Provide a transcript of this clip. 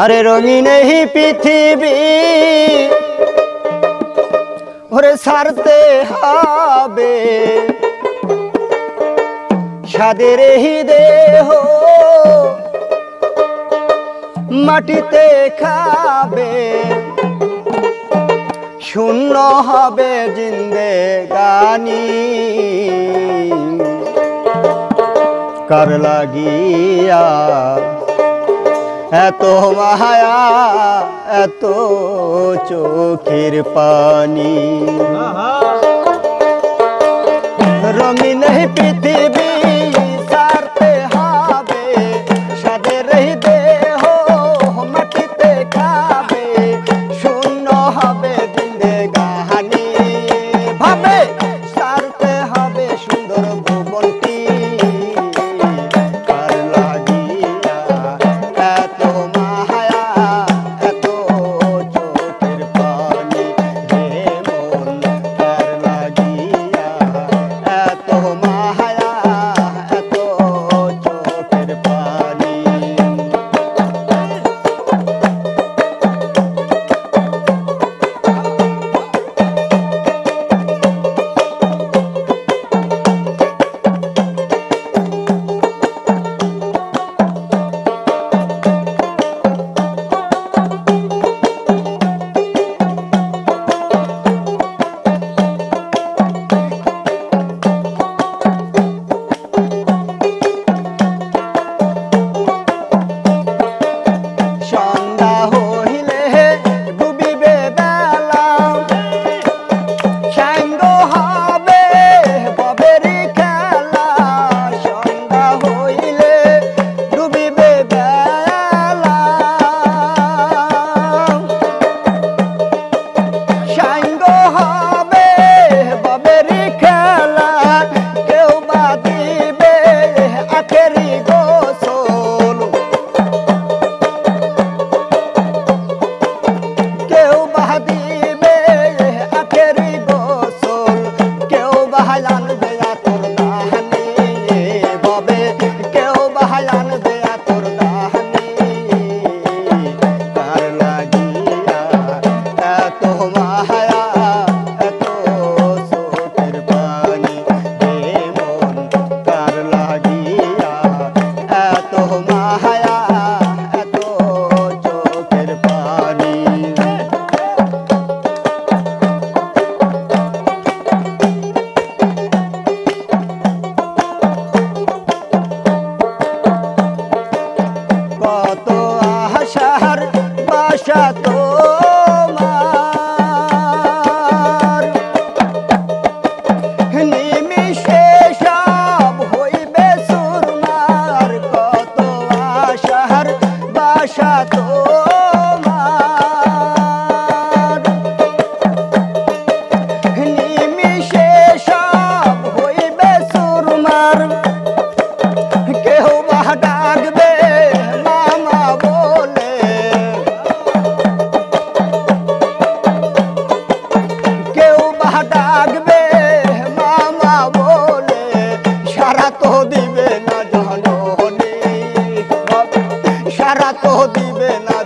আরে রঙিন এই পৃথিবী ওরে ছাড়তে হবে, সাদের এই দেহ মাটিতে খাবে, শূন্য হবে জিন্দেগানি। কার লাগিয়া এত মায়া এত চোখের পানি, রঙিন পৃথিবী ছাড়তে হবে, সাদের দেহ মাটিতে খাবে, শূন্য হবে জিন্দেগানি। ভাবে ছাড়তে হবে সুন্দর ভুবনটি, কার লাগিয়া এত মায়া এত চোখের পানি রে মন, কার লাগিয়া এত মায়া এত চোখের পানি। কত আশার বাসা তোমার, নিমিষে সব হইবে চুরমার। কত আশার বাসা তোমার, নিমিষে সব হইবে চুরমার। কেউ বা ডাকবে মামা বলে, কেউ বা ডাকবে মামা বলে, সারা তো দিবে না জননী, সারা তো দিবে না